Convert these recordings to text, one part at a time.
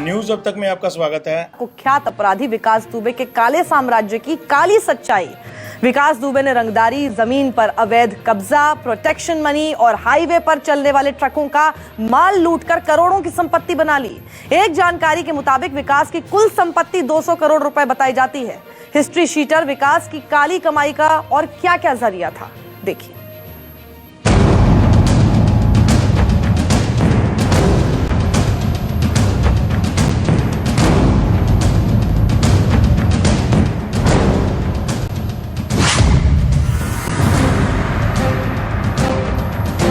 News अब तक में आपका स्वागत है। कुख्यात अपराधी विकास दुबे के काले साम्राज्य की काली सच्चाई। विकास दुबे ने रंगदारी, जमीन पर अवैध कब्जा, प्रोटेक्शन मनी और हाईवे पर चलने वाले ट्रकों का माल लूटकर करोड़ों की संपत्ति बना ली। एक जानकारी के मुताबिक विकास की कुल संपत्ति 200 करोड़ रुपए बताई जाती है। हिस्ट्री शीटर विकास की काली कमाई का और क्या क्या जरिया था, देखिए।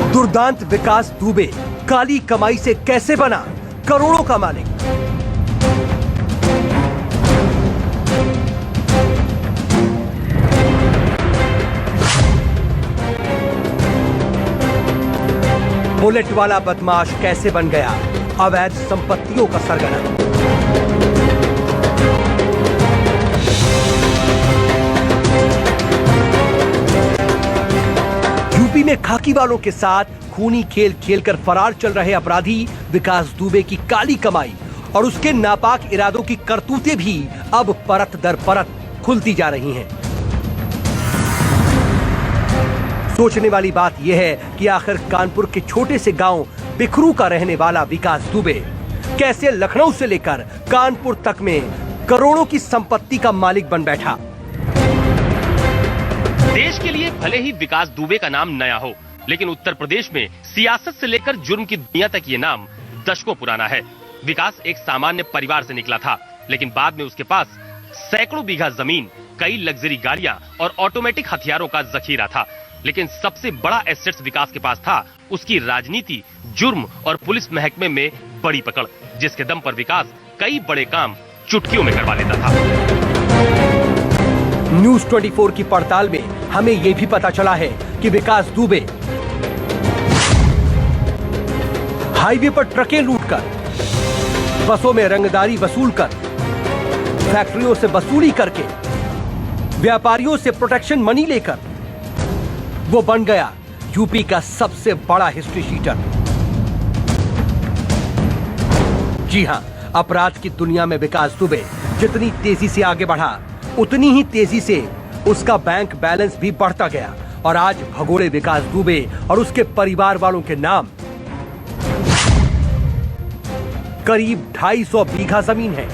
दुर्दांत विकास दुबे काली कमाई से कैसे बना करोड़ों का मालिक। बुलेट वाला बदमाश कैसे बन गया अवैध संपत्तियों का सरगना। यूपी में खाकी वालों के साथ खूनी खेल खेलकर फरार चल रहे अपराधी विकास दुबे की काली कमाई और उसके नापाक इरादों की करतूतें भी अब परत दर परत खुलती जा रही हैं। सोचने वाली बात यह है कि आखिर कानपुर के छोटे से गांव बिखरू का रहने वाला विकास दुबे कैसे लखनऊ से लेकर कानपुर तक में करोड़ों की संपत्ति का मालिक बन बैठा। देश के लिए भले ही विकास दुबे का नाम नया हो, लेकिन उत्तर प्रदेश में सियासत से लेकर जुर्म की दुनिया तक ये नाम दशकों पुराना है। विकास एक सामान्य परिवार से निकला था, लेकिन बाद में उसके पास सैकड़ों बीघा जमीन, कई लग्जरी गाड़ियां और ऑटोमेटिक हथियारों का जखीरा था। लेकिन सबसे बड़ा एसेट्स विकास के पास था उसकी राजनीति, जुर्म और पुलिस महकमे में बड़ी पकड़, जिसके दम पर विकास कई बड़े काम चुटकियों में करवा लेता था। न्यूज 24 की पड़ताल में हमें यह भी पता चला है कि विकास दुबे हाईवे पर ट्रकें लूटकर, बसों में रंगदारी वसूलकर, फैक्ट्रियों से वसूली करके, व्यापारियों से प्रोटेक्शन मनी लेकर वो बन गया यूपी का सबसे बड़ा हिस्ट्री शीटर। जी हां, अपराध की दुनिया में विकास दुबे जितनी तेजी से आगे बढ़ा, उतनी ही तेजी से उसका बैंक बैलेंस भी बढ़ता गया और आज भगोड़े विकास दुबे और उसके परिवार वालों के नाम करीब 250 बीघा जमीन है।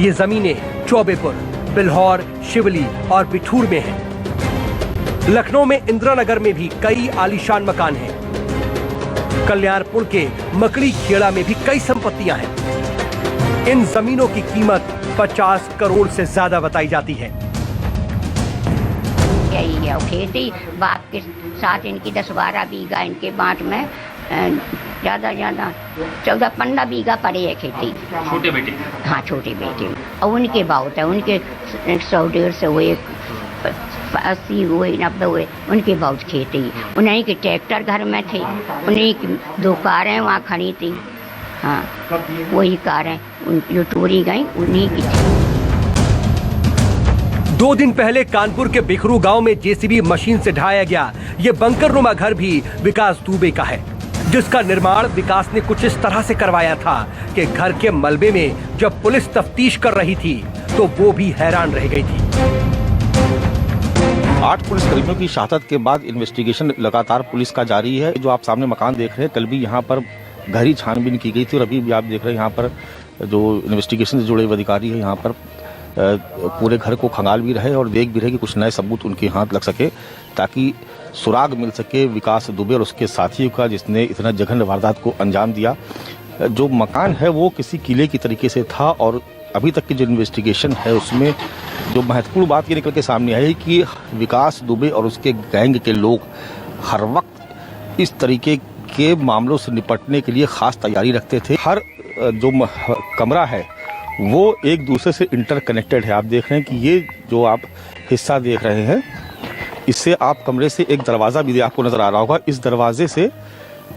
ये जमीनें चौबेपुर, बिल्हौर, शिवली और बिठूर में हैं। लखनऊ में इंदिरा नगर में भी कई आलीशान मकान हैं। कल्याणपुर के मकड़ी खेड़ा में भी कई संपत्तियां हैं। इन जमीनों की कीमत 50 करोड़ से ज्यादा बताई जाती है। यही है खेती, बाप के साथ इनकी 10-12 बीघा, इनके बांट में ज्यादा 14-15 बीघा पड़े है खेती। छोटे बेटे? हाँ, छोटे बेटे। और उनके बहुत है, उनके 100-150 हुए, 80 हुए, 90 हुए, उनके बहुत खेती। उन्हीं के ट्रैक्टर घर में थे, उन्हीं की 2 कारें वहाँ खड़ी थी। हाँ, वही कारें जो टूरी गई उन्हीं की थी। 2 दिन पहले कानपुर के बिखरू गांव में जेसीबी मशीन से ढाया गया ये बंकर नुमा घर भी विकास दुबे का है, जिसका निर्माण विकास ने कुछ इस तरह से करवाया था कि घर के मलबे में जब पुलिस तफ्तीश कर रही थी तो वो भी हैरान रह गई थी। 8 पुलिसकर्मियों की शहादत के बाद इन्वेस्टिगेशन लगातार पुलिस का जारी है। जो आप सामने मकान देख रहे हैं, कल भी यहाँ पर गहरी छानबीन की गई थी और अभी भी आप देख रहे हैं यहाँ पर जो इन्वेस्टिगेशन से जुड़े हुए अधिकारी है यहाँ पर पूरे घर को खंगाल भी रहे और देख भी रहे कि कुछ नए सबूत उनके हाथ लग सके, ताकि सुराग मिल सके विकास दुबे और उसके साथियों का जिसने इतना जघन्य वारदात को अंजाम दिया। जो मकान है वो किसी किले की तरीके से था और अभी तक की जो इन्वेस्टिगेशन है उसमें जो महत्वपूर्ण बात ये निकल के सामने आई कि विकास दुबे और उसके गैंग के लोग हर वक्त इस तरीके के मामलों से निपटने के लिए खास तैयारी रखते थे। हर जो कमरा है वो एक दूसरे से इंटरकनेक्टेड है। आप देख रहे हैं कि ये जो आप हिस्सा देख रहे हैं, इससे आप कमरे से एक दरवाज़ा भी आपको नज़र आ रहा होगा। इस दरवाजे से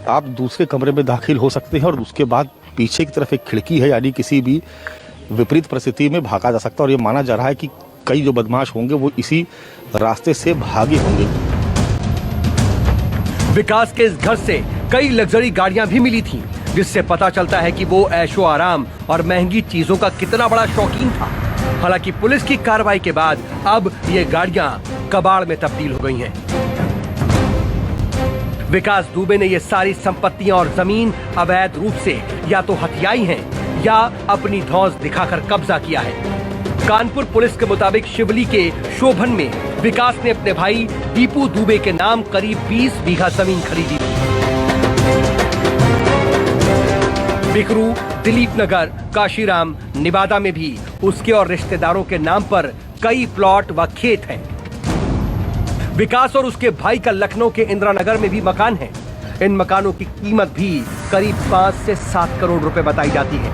आप दूसरे कमरे में दाखिल हो सकते हैं और उसके बाद पीछे की तरफ एक खिड़की है, यानी किसी भी विपरीत परिस्थिति में भागा जा सकता है। और ये माना जा रहा है कि कई जो बदमाश होंगे वो इसी रास्ते से भागे होंगे। विकास के इस घर से कई लग्जरी गाड़ियां भी मिली थीं, जिससे पता चलता है कि वो ऐशो आराम और महंगी चीजों का कितना बड़ा शौकीन था। हालांकि पुलिस की कार्रवाई के बाद अब ये गाड़ियां कबाड़ में तब्दील हो गई हैं। विकास दुबे ने ये सारी संपत्तियां और जमीन अवैध रूप से या तो हथियाई हैं या अपनी धौंस दिखाकर कब्जा किया है। कानपुर पुलिस के मुताबिक शिवली के शोभन में विकास ने अपने भाई दीपू दुबे के नाम करीब 20 बीघा जमीन खरीदी। बिकरू, दिलीप नगर, काशीराम, निवादा में भी उसके और रिश्तेदारों के नाम पर कई प्लॉट व खेत हैं। विकास और उसके भाई का लखनऊ के इंदिरा नगर में भी मकान है। इन मकानों की कीमत भी करीब 5 से 7 करोड़ रुपए बताई जाती है।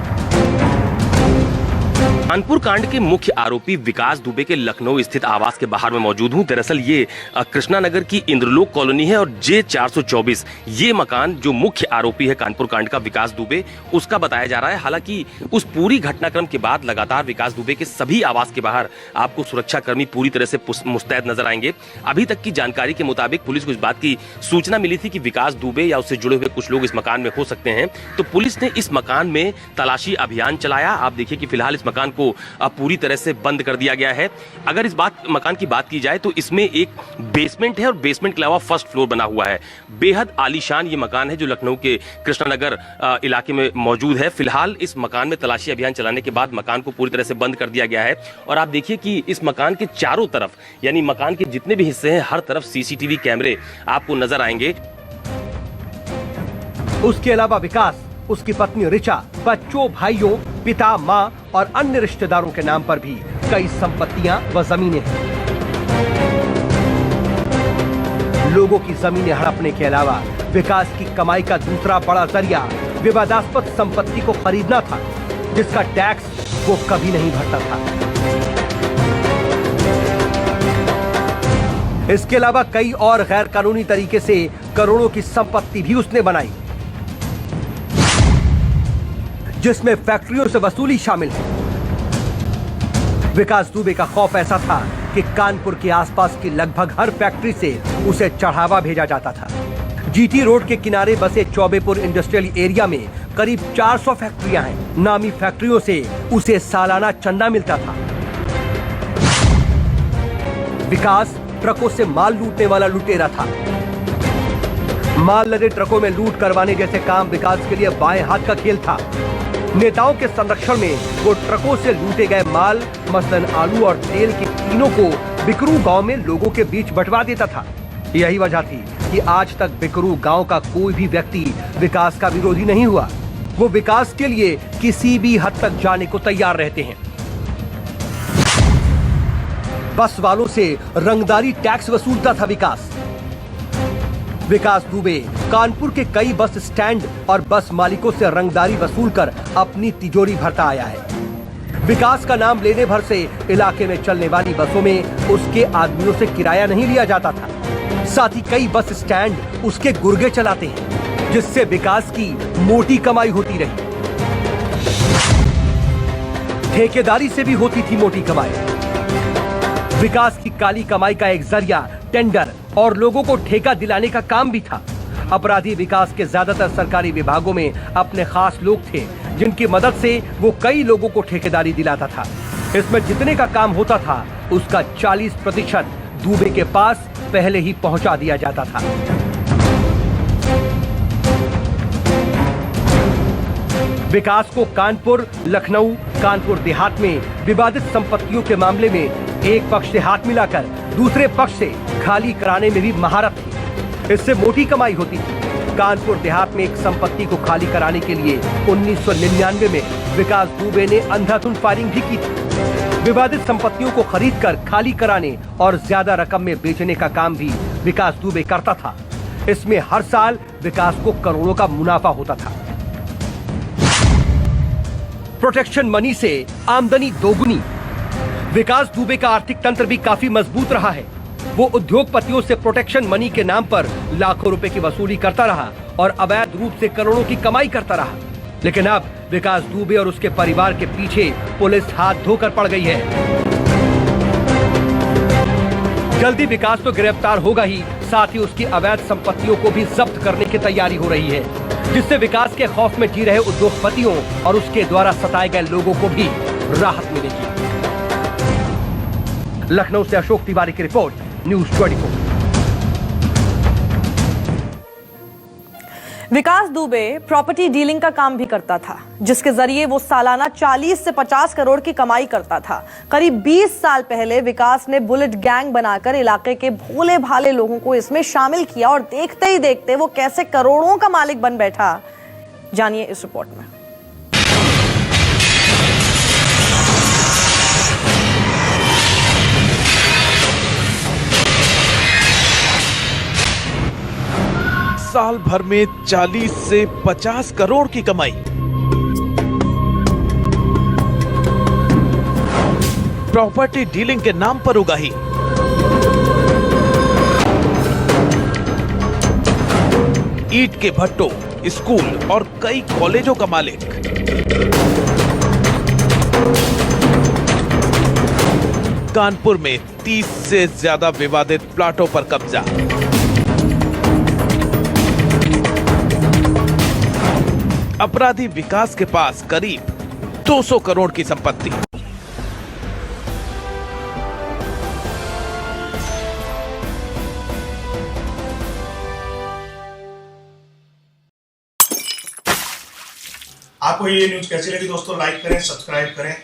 कानपुर कांड के मुख्य आरोपी विकास दुबे के लखनऊ स्थित आवास के बाहर में मौजूद हूं। दरअसल ये कृष्णा नगर की इंद्रलोक कॉलोनी है और J424 ये मकान जो मुख्य आरोपी है कानपुर कांड का विकास दुबे, उसका बताया जा रहा है। हालांकि उस पूरी घटनाक्रम के बाद लगातार विकास दुबे के सभी आवास के बाहर आपको सुरक्षाकर्मी पूरी तरह से मुस्तैद नजर आएंगे। अभी तक की जानकारी के मुताबिक पुलिस को इस बात की सूचना मिली थी कि विकास दुबे या उससे जुड़े हुए कुछ लोग इस मकान में हो सकते हैं, तो पुलिस ने इस मकान में तलाशी अभियान चलाया। आप देखिए कि फिलहाल इस मकान को पूरी तरह से बंद कर दिया गया है। अगर इस मकान की बात की जाए तो इसमें एक बेसमेंट है और बेसमेंट के अलावा फर्स्ट फ्लोर बना हुआ है। बेहद आलीशान ये मकान है जो लखनऊ के कृष्णा नगर इलाके में मौजूद है। फिलहाल इस मकान में तलाशी अभियान चलाने के बाद मकान को पूरी तरह से बंद कर दिया गया है। और आप देखिए कि इस मकान के चारों तरफ यानी मकान के जितने भी हिस्से हैं हर तरफ सीसीटीवी कैमरे आपको नजर आएंगे। उसके अलावा विकास, उसकी पत्नी ऋचा, बच्चों, भाइयों, पिता, माँ और अन्य रिश्तेदारों के नाम पर भी कई संपत्तियां व जमीनें हैं। लोगों की जमीनें हड़पने के अलावा विकास की कमाई का दूसरा बड़ा जरिया विवादास्पद संपत्ति को खरीदना था, जिसका टैक्स वो कभी नहीं भरता था। इसके अलावा कई और गैर कानूनी तरीके से करोड़ों की संपत्ति भी उसने बनाई, जिसमें फैक्ट्रियों से वसूली शामिल है। विकास दुबे का खौफ ऐसा था कि कानपुर के आसपास की लगभग हर फैक्ट्री से उसे चढ़ावा भेजा जाता था। जीटी रोड के किनारे बसे चौबेपुर इंडस्ट्रियल एरिया में करीब 400 फैक्ट्रियां हैं। नामी फैक्ट्रियों से उसे सालाना चंदा मिलता था। विकास ट्रकों से माल लूटने वाला लुटेरा था। माल लदे ट्रकों में लूट करवाने जैसे काम विकास के लिए बाएं हाथ का खेल था। नेताओं के संरक्षण में वो ट्रकों से लूटे गए माल, मसलन आलू और तेल की टीनों को बिकरू गांव में लोगों के बीच बंटवा देता था। यही वजह थी कि आज तक बिकरू गांव का कोई भी व्यक्ति विकास का विरोधी नहीं हुआ। वो विकास के लिए किसी भी हद तक जाने को तैयार रहते हैं। बस वालों से रंगदारी टैक्स वसूलता था विकास दुबे कानपुर के कई बस स्टैंड और बस मालिकों से रंगदारी वसूलकर अपनी तिजोरी भरता आया है। विकास का नाम लेने भर से इलाके में चलने वाली बसों में उसके आदमियों से किराया नहीं लिया जाता था। साथ ही कई बस स्टैंड उसके गुर्गे चलाते हैं, जिससे विकास की मोटी कमाई होती रही। ठेकेदारी से भी होती थी मोटी कमाई। विकास की काली कमाई का एक जरिया टेंडर और लोगों को ठेका दिलाने का काम भी था। अपराधी विकास के ज्यादातर सरकारी विभागों में अपने खास लोग थे, जिनकी मदद से वो कई लोगों को ठेकेदारी दिलाता था। इसमें जितने का काम होता था उसका 40% दुबे के पास पहले ही पहुंचा दिया जाता था। विकास को कानपुर, लखनऊ, कानपुर देहात में विवादित संपत्तियों के मामले में एक पक्ष से हाथ मिलाकर दूसरे पक्ष से खाली कराने में भी महारत थी। इससे मोटी कमाई होती थी। कानपुर देहात में एक संपत्ति को खाली कराने के लिए 1999 में विकास दुबे ने अंधाधुंध फायरिंग भी की थी। विवादित संपत्तियों को खरीदकर खाली कराने और ज्यादा रकम में बेचने का काम भी विकास दुबे करता था। इसमें हर साल विकास को करोड़ों का मुनाफा होता था। प्रोटेक्शन मनी से आमदनी दोगुनी। विकास दुबे का आर्थिक तंत्र भी काफी मजबूत रहा है। वो उद्योगपतियों से प्रोटेक्शन मनी के नाम पर लाखों रुपए की वसूली करता रहा और अवैध रूप से करोड़ों की कमाई करता रहा। लेकिन अब विकास दुबे और उसके परिवार के पीछे पुलिस हाथ धोकर पड़ गई है। जल्दी विकास तो गिरफ्तार होगा ही, साथ ही उसकी अवैध संपत्तियों को भी जब्त करने की तैयारी हो रही है। जिससे विकास के खौफ में जी रहे उद्योगपतियों और उसके द्वारा सताए गए लोगों को भी राहत मिलेगी। लखनऊ से अशोक तिवारी की रिपोर्ट, न्यूज़ 24। विकास दुबे प्रॉपर्टी डीलिंग का काम भी करता था, जिसके जरिए वो सालाना 40 से 50 करोड़ की कमाई करता था। करीब 20 साल पहले विकास ने बुलेट गैंग बनाकर इलाके के भोले भाले लोगों को इसमें शामिल किया और देखते ही देखते वो कैसे करोड़ों का मालिक बन बैठा, जानिए इस रिपोर्ट में। साल भर में 40 से 50 करोड़ की कमाई। प्रॉपर्टी डीलिंग के नाम पर उगाही। ईंट के भट्टों, स्कूल और कई कॉलेजों का मालिक। कानपुर में 30 से ज्यादा विवादित प्लाटों पर कब्जा। अपराधी विकास के पास करीब 200 करोड़ की संपत्ति। आपको ये न्यूज कैसी लगी दोस्तों, लाइक करें, सब्सक्राइब करें